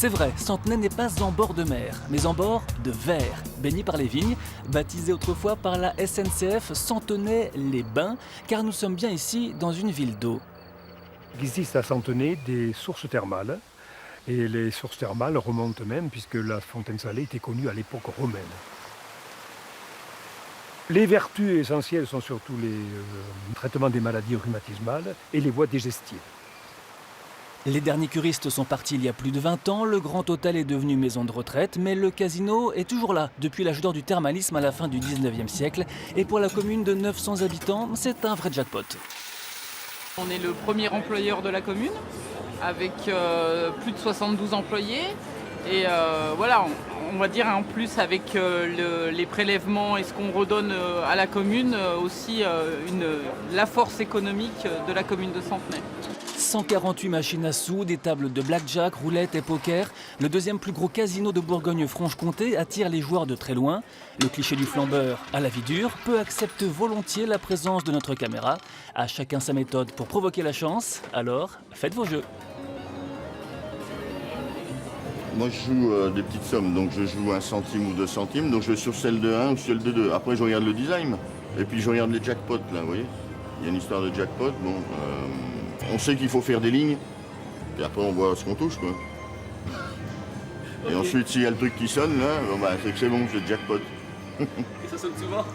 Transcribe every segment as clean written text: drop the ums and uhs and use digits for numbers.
C'est vrai, Centenay n'est pas en bord de mer, mais en bord de verre, baigné par les vignes, baptisé autrefois par la SNCF Centenay-les-Bains, car nous sommes bien ici dans une ville d'eau. Il existe à Centenay des sources thermales, et les sources thermales remontent même puisque la fontaine salée était connue à l'époque romaine. Les vertus essentielles sont surtout les traitements des maladies rhumatismales et les voies digestives. Les derniers curistes sont partis il y a plus de 20 ans, le Grand Hôtel est devenu maison de retraite, mais le casino est toujours là, depuis l'âge d'or du thermalisme à la fin du 19e siècle. Et pour la commune de 900 habitants, c'est un vrai jackpot. On est le premier employeur de la commune, avec plus de 72 employés. Et voilà, on va dire en plus avec les prélèvements et ce qu'on redonne à la commune, aussi la force économique de la commune de Centenay. 148 machines à sous, des tables de blackjack, roulette et poker. Le deuxième plus gros casino de Bourgogne-Franche-Comté attire les joueurs de très loin. Le cliché du flambeur à la vie dure, peu accepte volontiers la présence de notre caméra. À chacun sa méthode pour provoquer la chance, alors faites vos jeux. Moi je joue des petites sommes, donc je joue 1 centime ou 2 centimes, donc je vais sur celle de 1 ou celle de 2. Après je regarde le design, et puis je regarde les jackpots là, vous voyez. Il y a une histoire de jackpot, bon, on sait qu'il faut faire des lignes, et après on voit ce qu'on touche quoi. Et ensuite s'il y a le truc qui sonne là, bon, bah, c'est que c'est bon, j'ai le jackpot. Et ça sonne souvent?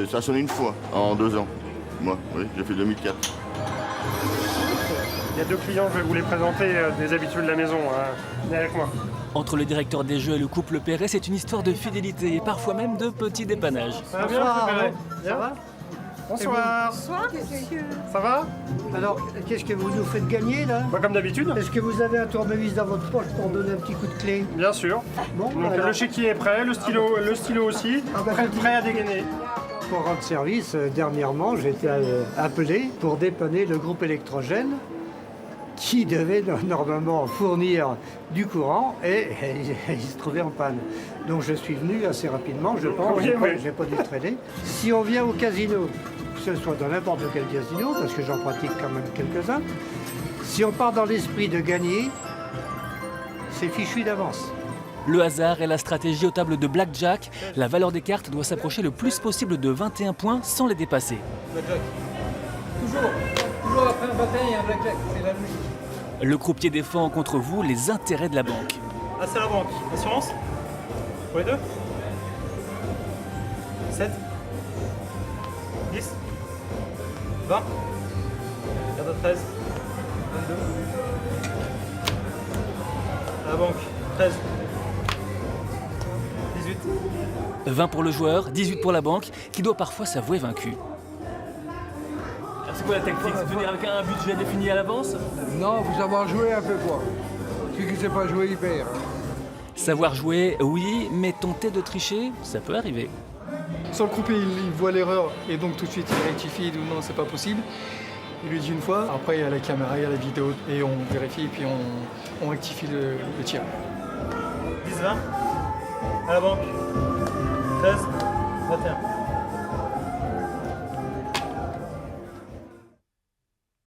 Ça sonne une fois, en 2 ans. Moi, oui, j'ai fait 2004. Il y a 2 clients, je vais vous les présenter, des habitués de la maison. Venez avec moi. Entre le directeur des jeux et le couple Perret, c'est une histoire de fidélité et parfois même de petits dépannages. Ça va bien, monsieur Perret? Ça va? Bonsoir. Bonsoir, monsieur. Ça va? Alors, qu'est-ce que vous nous faites gagner, là? Bah, comme d'habitude. Est-ce que vous avez un tournevis dans votre poche pour donner un petit coup de clé? Bien sûr. Bon, Donc alors, le chéquier est prêt, le stylo aussi, Ah, bah, prêt à dégainer. pour rendre service, dernièrement, j'ai été appelé pour dépanner le groupe électrogène qui devait normalement fournir du courant et il se trouvait en panne. Donc je suis venu assez rapidement, je pense, Oui, oui. j'ai pas dû traîner. Si on vient au casino, que ce soit dans n'importe quel casino, parce que j'en pratique quand même quelques-uns, si on part dans l'esprit de gagner, c'est fichu d'avance. Le hasard et la stratégie aux tables de blackjack, la valeur des cartes doit s'approcher le plus possible de 21 points sans les dépasser. Blackjack. Toujours après un bataille et un blackjack, c'est la logique. Le croupier défend contre vous les intérêts de la banque. Ah, c'est la banque. Assurance? Pour les deux? 7? 10? 20? Carte de 13? 22? À la banque. 13? 18? 20 pour le joueur, 18 pour la banque, qui doit parfois s'avouer vaincu. C'est quoi la tactique? C'est de venir avec un budget défini à l'avance? Non, faut savoir jouer un peu quoi. Celui qui ne sait pas jouer, il perd. Savoir jouer, oui, mais tenter de tricher, ça peut arriver. Sur le croupier, il voit l'erreur et donc tout de suite il rectifie, il dit non, c'est pas possible. Il lui dit une fois, après il y a la caméra, il y a la vidéo et on vérifie et puis on rectifie le tir. 10, 20? À la banque. 13? 21?